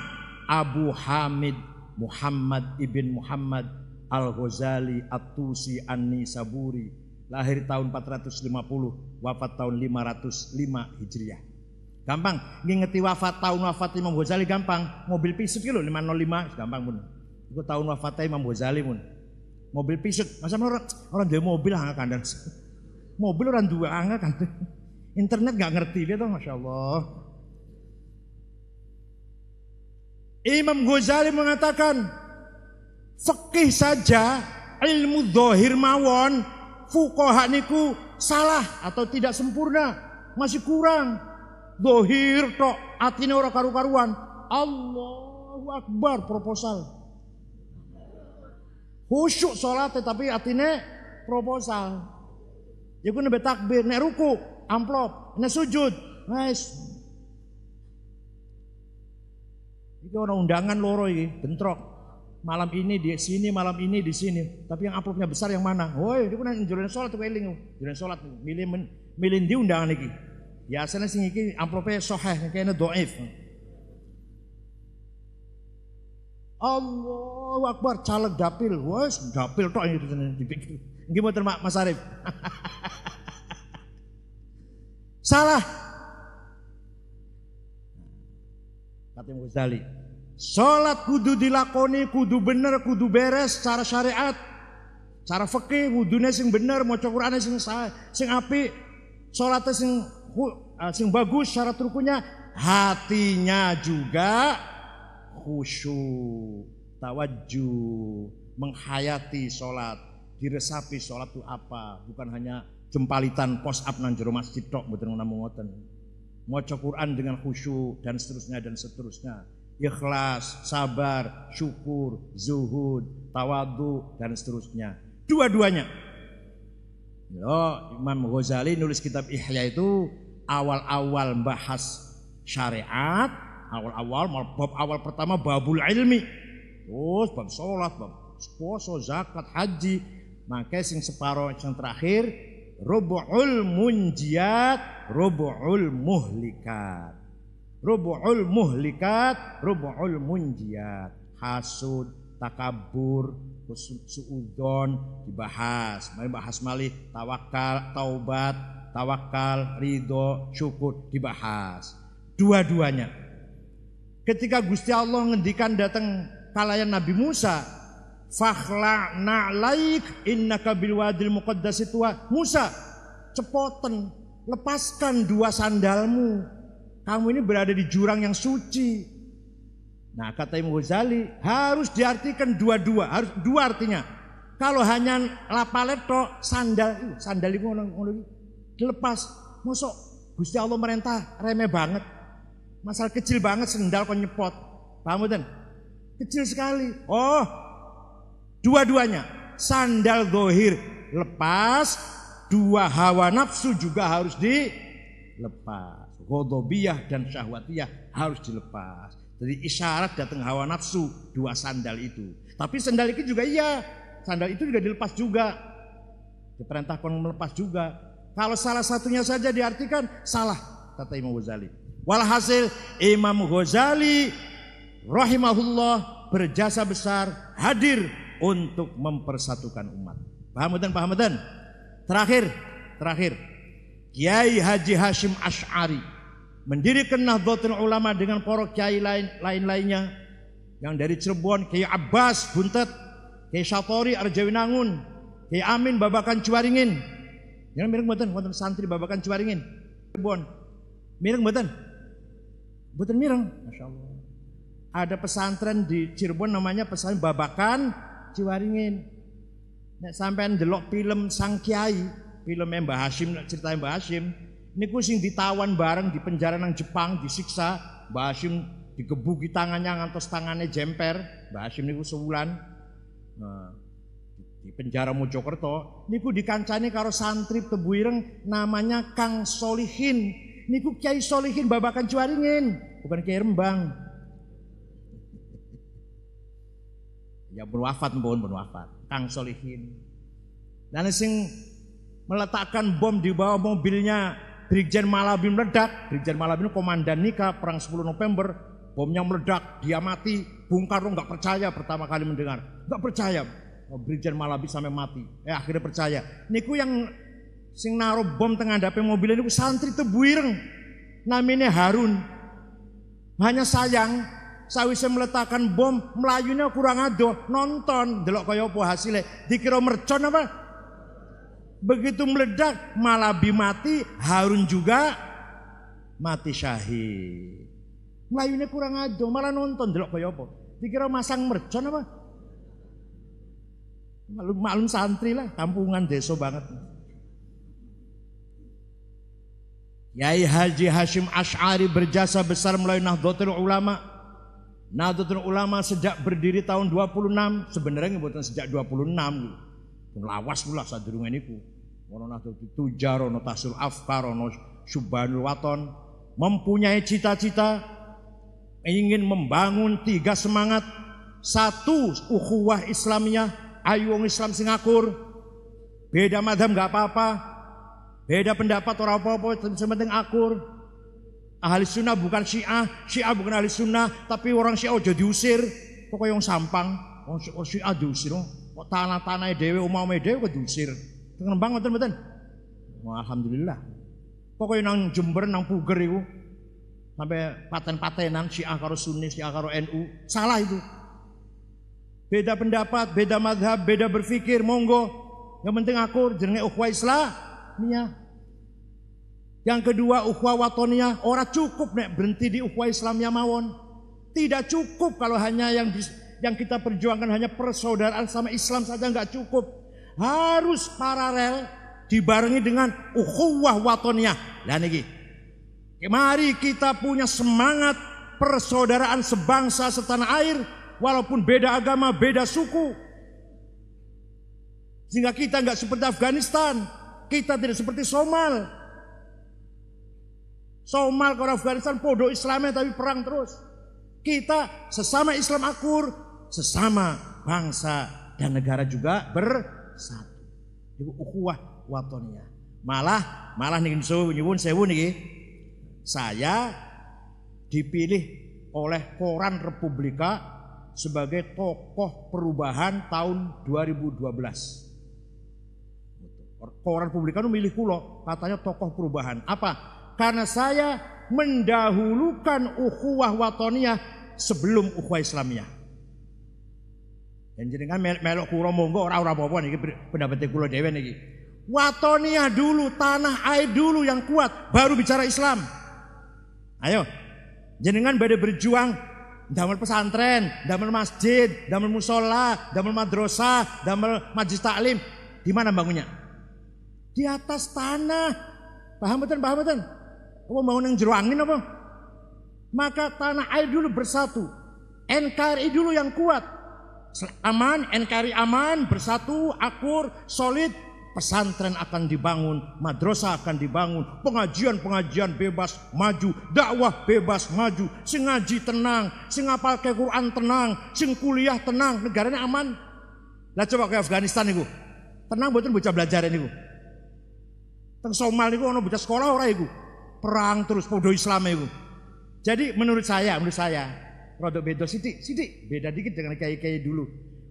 Abu Hamid Muhammad ibn Muhammad Al-Ghazali At-Tusi An-Nisaburi, lahir tahun 450, wafat tahun 505 Hijriah. Gampang ngingeti tahun wafat Imam Ghazali, gampang. Mobil pisut ki lho 505 gampang pun. Iku tahun wafatnya Imam Ghazali pun. Mobil pisut, masa orang duwe mobil angel kandang. Mobil orang duwe angel kandang. Internet gak ngerti dia tuh, Masya Allah. Imam Ghazali mengatakan, fikih saja, ilmu zahir mawon, fuqaha niku salah atau tidak sempurna, masih kurang. Zahir tok, atine ora karu-karuan. Allahu Allahu Akbar proposal. Khusyuk sholatnya tapi artinya proposal. Ya ku nembe takbir, nek ruku amplop, nek sujud, nice. Iki ono undangan loro iki, bentrok. Malam ini di sini, malam ini di sini. Tapi yang amplopnya besar yang mana? Woi, iku nang jroning salat kok eling. Jroning salat milih ndi undangan iki. Biasane sing iki amplopnya sahih, kene dhaif. Allahu Akbar, caleg dapil. Wes, dapil tok iki dipikir. Nggih mboten Mas Arif. Salah. Kata Imam Ghazali, salat kudu dilakoni, kudu bener, kudu beres secara syariat. Cara fikih wudune sing bener, maca Qur'ane sing apik, salate sing bagus syarat rukunya, hatinya juga khusyuk, tawajjuh, menghayati sholat, diresapi sholat itu apa, bukan hanya jempalitan pos up nang jero masjid tok mboten namung ngoten. Maca Quran dengan khusyuk dan seterusnya. Ikhlas, sabar, syukur, zuhud, tawadhu dan seterusnya. Dua-duanya. Yo, Imam Ghazali nulis kitab Ihya itu awal-awal bahas syariat, bab awal pertama babul ilmi, terus bab sholat, bab puasa, zakat, haji. Makanya sing separo yang terakhir rubu'ul munjiat, rubu'ul muhlikat, rubu'ul muhlikat, rubu'ul munjiat. Hasud, takabur, suudzon dibahas. Mari bahas malih tawakal, taubat, tawakal, ridho, syukur dibahas. Dua-duanya. Ketika Gusti Allah ngendikan datang kalayan Nabi Musa, fakhla' na'laik innaka bil wadil muqaddas tuwa. Musa, cepoten, lepaskan dua sandalmu. Kamu ini berada di jurang yang suci. Nah, kata Imam Ghazali, harus diartikan dua-dua, harus dua artinya. Kalau hanya lapalet tok sandal itu ngono dilepas. Mosok Gusti Allah merintah remeh banget. Masalah kecil banget sendal kok nyepot. Paham mboten? Kecil sekali. Oh, dua-duanya. Sandal zahir lepas, dua hawa nafsu juga harus dilepas. Ghadabiyah dan syahwatiyah harus dilepas. Jadi isyarat datang hawa nafsu dua sandal itu. Tapi sandal itu juga iya. Sandal itu juga dilepas juga. Diperintahkan melepas juga. Kalau salah satunya saja diartikan salah, kata Imam Ghazali. Walhasil Imam Ghazali rahimahullah berjasa besar hadir untuk mempersatukan umat. Paham betul? Terakhir. Kiai Haji Hashim Asy'ari mendirikan Nahdlatul Ulama dengan para kiai lainnya yang dari Cirebon, Kiai Abbas Buntet, Kiai Syatori Arjawinangun, Kiai Amin Babakan Ciwaringin. Yang mireng mboten wonten santri Babakan Ciwaringin. Cirebon. Mireng mboten? Mboten mireng, masyaallah. Ada pesantren di Cirebon namanya pesantren Babakan Ciwaringin. Nek sampean delok film Sang Kiai, film Mbah Hasyim, cerita Mbah Hasyim, niku sing ditawan bareng di penjara nang Jepang, disiksa, Mbah Hasyim digebuki tangannya ngantos tangannya jemper. Mbah Hasyim niku sewulan. Nah, di penjara Mojokerto niku dikancani karo santri Tebu Ireng namanya Kang Solihin. Niku Kiai Solihin Babakan Ciwaringin, bukan Kiai Rembang. Ya berwafat Kang Solihin. Dan sing meletakkan bom di bawah mobilnya Brigjen Malabi meledak. Brigjen Malabi itu komandan Nika perang 10 November. Bomnya meledak, dia mati. Bung Karno nggak percaya pertama kali mendengar. Nggak percaya Brigjen Malabi sampai mati. Akhirnya percaya. Niku yang sing naruh bom tengah dape mobilnya niku santri Tebu Ireng. Namanya Harun. Hanya sayang sawise meletakkan bom melayunya kurang adoh. Nonton delok kaya apa hasilnya. Dikira mercon apa? Begitu meledak Malabi mati, Harun juga mati syahid. Melayunya kurang adoh, malah nonton delok kaya apa. Dikira masang mercon apa? Maklum santri lah, kampungan desa banget. Kiai Haji Hashim Asy'ari berjasa besar melalui Nahdlatul Ulama. Nahdlatul Ulama sejak berdiri tahun 26, sebenarnya bukan sejak 26. Lawas pula sadurunge niku. Ono Nahdlatul Tujar, ono Tasrul Afkar, ono Syubhanul Waton, mempunyai cita-cita ingin membangun 3 semangat. 1, ukhuwah Islamiyah, ayo wong Islam sing akur. Beda madzhab enggak apa-apa. Beda pendapat ora apa-apa, penting akur. Ahli sunnah bukan Syiah, Syiah bukan ahli sunnah, tapi orang Syiah aja diusir. Pokoknya yang sampang, orang Syiah diusir. Kok tanah-tanah dewe, umame dewe kok diusir. Ngembang ngoten-ngoten. Alhamdulillah. Pokoknya nang Jember, nang Puger itu, sampai paten-patenan Syiah karo Sunni, Syiah karo NU, salah itu. Beda pendapat, beda madhab, beda berpikir, monggo. Yang penting akur, jenenge ukhuwah Islamiyah. Yang kedua, ukhuwah watoniyah. Ora cukup nek berhenti di ukhuwah Islamiyah mawon. Tidak cukup kalau hanya yang kita perjuangkan hanya persaudaraan sama Islam saja, nggak cukup. Harus paralel dibarengi dengan ukhuwah watoniyah. Dan ini, mari kita punya semangat persaudaraan sebangsa setanah air, walaupun beda agama, beda suku. Sehingga kita nggak seperti Afghanistan, kita tidak seperti Somal. Somal ke Afghanistan podo Islamnya tapi perang terus. Kita sesama Islam akur, sesama bangsa dan negara juga bersatu. Itu ukhuwah watoniyah. Malah nih nyuwun sewu niki. Saya dipilih oleh Koran Republika sebagai tokoh perubahan tahun 2012. Koran Republika itu milih kulo, katanya tokoh perubahan. Apa? Karena saya mendahulukan ukhuwah watoniyah sebelum ukhuwah Islamiyah. Dan jenengan melok kula monggo ora apa-apa niki pendapat kula dhewe niki. Watoniyah dulu, tanah air dulu yang kuat, baru bicara Islam. Ayo. Jenengan badhe berjuang damel pesantren, damel masjid, damel musola, damel madrasah, damel majelis taklim. Di mana bangunnya? Di atas tanah. Paham betul, paham betul? Apa bangun yang jero angin apa? Maka tanah air dulu bersatu. NKRI dulu yang kuat. Aman, NKRI aman, bersatu, akur, solid. Pesantren akan dibangun, madrasah akan dibangun, pengajian bebas maju, dakwah bebas maju, sing ngaji tenang, sing ngapal ke Quran tenang, sing kuliah tenang, negaranya aman. Lah coba ke Afghanistan niku. Tenang mboten bocah belajar niku. Teng Somal niku ana bocah sekolah ora iku. Perang terus podo Islam itu. Jadi menurut saya rada beda sidik, beda dikit dengan kiai-kiai dulu.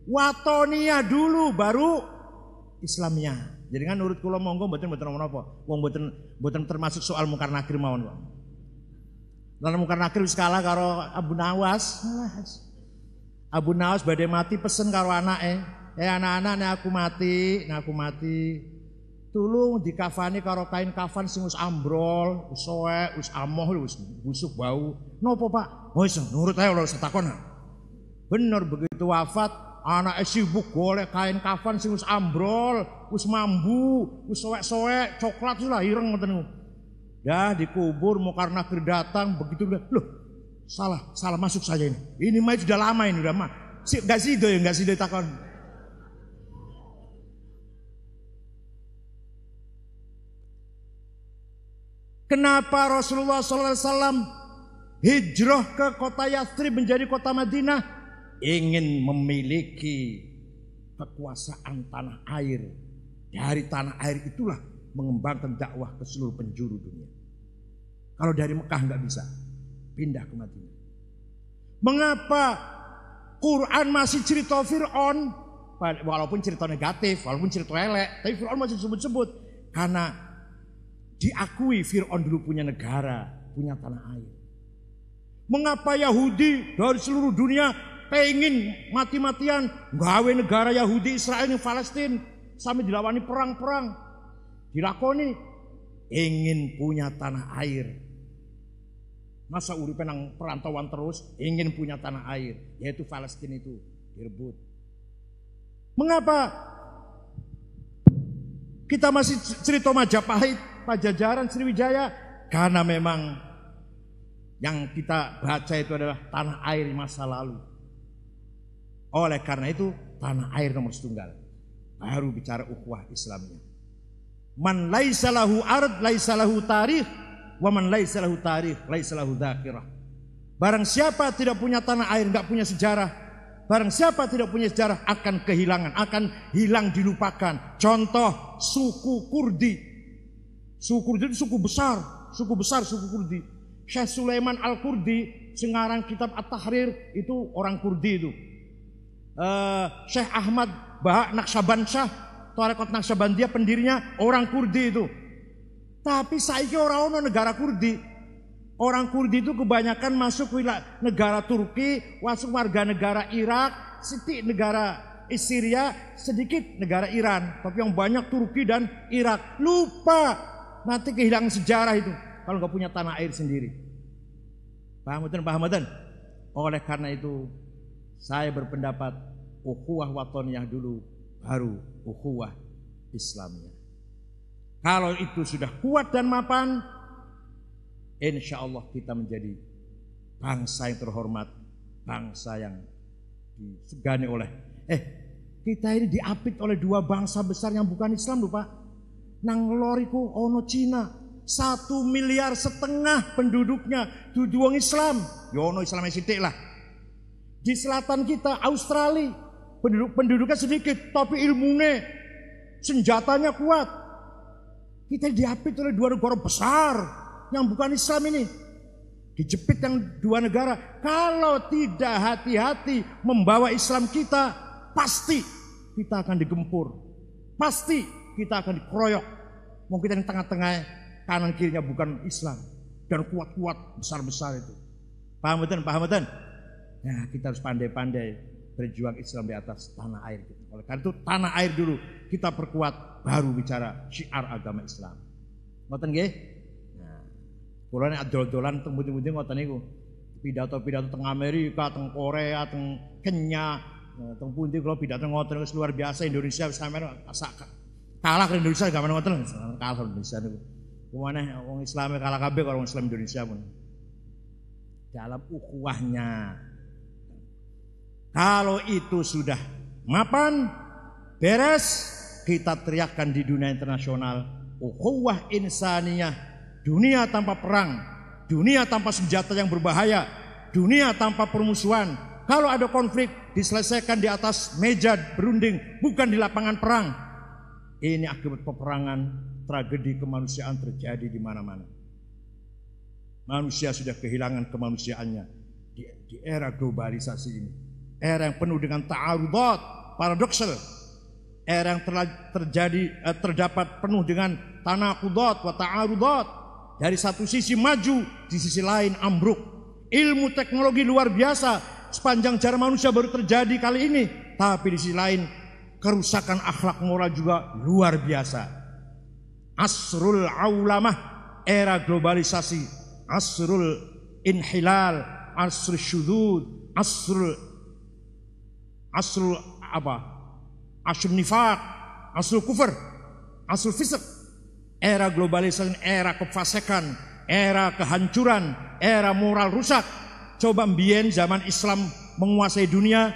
Watoniyah dulu baru Islamiyah. Jadi kan nurut kula monggo mboten napa. Wong mboten termasuk soal mungkar nakir mawon kok. Lan mungkar nakir wis kalah karo Abu Nawas. Abu Nawas badhe mati pesen karo anake. Anak-anak nek aku mati. Tulung dikafani karo kain kafan sing wis ambrol, wis soek, wis amoh, wis busuk bau. Nopo Pak? Wis nurut ae lho setakon. Bener begitu wafat, anake sibuk golek kain kafan sing wis ambrol, wis mambu, wis soek-soek, coklat wis lah ireng ngoten niku. Dah dikubur mungkar nakir datang begitu loh. Salah masuk saja ini. Ini mah sudah lama ini udah mah. Enggak sido takon. Kenapa Rasulullah SAW hijrah ke kota Yathrib menjadi kota Madinah? Ingin memiliki kekuasaan tanah air. Dari tanah air itulah mengembangkan dakwah ke seluruh penjuru dunia. Kalau dari Mekah nggak bisa, pindah ke Madinah. Mengapa Quran masih cerita Fir'aun? Walaupun cerita negatif, walaupun cerita elek, tapi Fir'aun masih disebut-sebut. Karena diakui Fir'aun dulu punya negara, punya tanah air. Mengapa Yahudi dari seluruh dunia pengen mati-matian gawe negara Yahudi Israel yang Palestina sampai dilawani perang-perang, dilakoni ingin punya tanah air. Masa uripe nang perantauan terus, ingin punya tanah air, yaitu Palestina itu direbut. Mengapa kita masih cerita Majapahit, Pajajaran, Sriwijaya? Karena memang Yang kita baca itu adalah tanah air masa lalu. Oleh karena itu tanah air nomor setunggal. Baru bicara ukhuwah Islamnya. Man laisa lahu ard laisa lahu tarikh, wa man laisa lahu tarikh laisa lahu dzakirah. Barang siapa tidak punya tanah air, enggak punya sejarah. Barang siapa tidak punya sejarah akan kehilangan, akan hilang dilupakan. Contoh suku Kurdi. Suku Kurdi itu suku besar suku Kurdi. Syekh Sulaiman Al-Kurdi, sengarang kitab At-Tahrir itu orang Kurdi itu. Syekh Ahmad Bahak Naqsyabansyah, Tarekat Naqsyabandiyah pendirinya orang Kurdi itu. Tapi saiki ora ono negara Kurdi. Orang Kurdi itu kebanyakan masuk negara Turki, masuk warga negara Irak, sedikit negara Syria, sedikit negara Iran. Tapi yang banyak Turki dan Irak. Lupa, nanti kehilangan sejarah itu kalau nggak punya tanah air sendiri. Paham betul? Oleh karena itu saya berpendapat ukhuwah watoniyah dulu, baru ukhuwah Islamnya. Kalau itu sudah kuat dan mapan, insya Allah kita menjadi bangsa yang terhormat, bangsa yang disegani oleh. Kita ini diapit oleh dua bangsa besar yang bukan Islam lho Pak. Nang loriku ono Cina. 1,5 miliar penduduknya dudu wong Islam. Ya ono Islamnya sithik lah. Di selatan kita Australia, penduduknya sedikit tapi ilmunya, senjatanya kuat. Kita diapit oleh dua negara besar yang bukan Islam ini. Dijepit yang dua negara. Kalau tidak hati-hati membawa Islam kita, pasti kita akan digempur. Pasti kita akan dikeroyok. Mau kita di tengah-tengah, kanan kirinya bukan Islam dan kuat-kuat besar-besar itu. Paham betul? Nah, kita harus pandai-pandai berjuang Islam di atas tanah air kita. Oleh karena itu tanah air dulu kita perkuat, baru bicara syiar agama Islam. Ngoten nggih? Nah, kula nek adol-dolan teng pundi-pundi ngoten niku. Pidato-pidato teng Amerika, teng Korea, teng Kenya, teng pundi kula pidato ngoten wis luar biasa. Indonesia sampeyan kalah ke Indonesia gampang ngoten, kalah Indonesia niku. Kumaneh wong Islam kalah kabeh karo wong Islam Indonesia pun. Dalam ukhuwahnya. Kalau itu sudah mapan, beres, kita teriakkan di dunia internasional, ukhuwah insaniyah, dunia tanpa perang, dunia tanpa senjata yang berbahaya, dunia tanpa permusuhan. Kalau ada konflik diselesaikan di atas meja berunding, bukan di lapangan perang. Ini akibat peperangan. Tragedi kemanusiaan terjadi di mana-mana. Manusia sudah kehilangan kemanusiaannya di era globalisasi ini. Era yang penuh dengan ta'arudat, paradoksal. Era yang terdapat penuh dengan tanaqudat wa ta'arudat. Dari satu sisi maju, di sisi lain ambruk. Ilmu teknologi luar biasa sepanjang sejarah manusia baru terjadi kali ini. Tapi di sisi lain kerusakan akhlak moral juga luar biasa. Asrul aulamah, era globalisasi, asrul inhilal, asrul syudud, asrul nifaq, asrul kufur, asrul fisq. Era globalisasi, era kefasikan, era kehancuran, era moral rusak. Coba mbien zaman Islam menguasai dunia,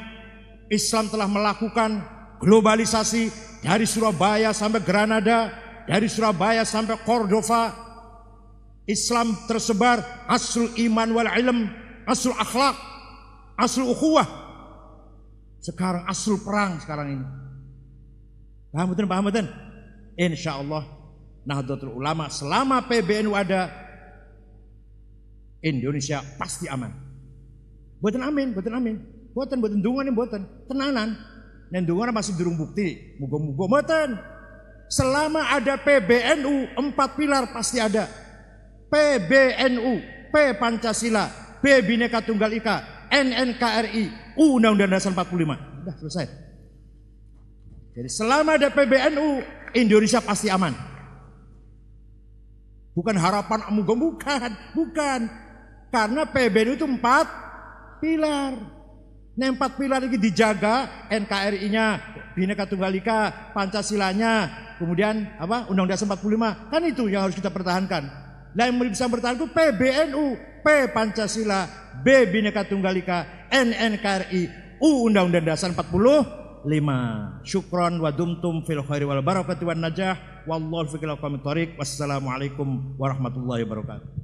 Islam telah melakukan globalisasi dari Surabaya sampai Granada, dari Surabaya sampai Cordova. Islam tersebar, asrul iman wal ilm, asrul akhlak, asrul ukhuwah. Sekarang asrul perang sekarang ini. Paham betul? Insyaallah Nahdlatul Ulama selama PBNU ada, Indonesia pasti aman. Boten amin. Boten dungan boten. Tenanan. Nen dungan masih durung bukti. Muga-muga boten. Selama ada PBNU, 4 pilar pasti ada. PBNU, P Pancasila, B Bhinneka Tunggal Ika, N NKRI, U Undang-Undang Dasar 45. Sudah selesai. Jadi selama ada PBNU, Indonesia pasti aman. Bukan harapan bukan. Karena PBNU itu 4 pilar. Nah, 4 pilar ini dijaga, NKRI-nya, Bhinneka Tunggal Ika, Pancasilanya, kemudian Undang-Undang 45. Kan itu yang harus kita pertahankan. Nah, yang bisa bertahan itu PBNU. P. Pancasila, B. Bhinneka Tunggal Ika, N. NKRI, U. Undang-Undang Dasar 45. Syukron wa dumtum fil khairi wal barakati wan najah. Wallahu fiqil aqwamit thoriq. Wassalamualaikum warahmatullahi wabarakatuh.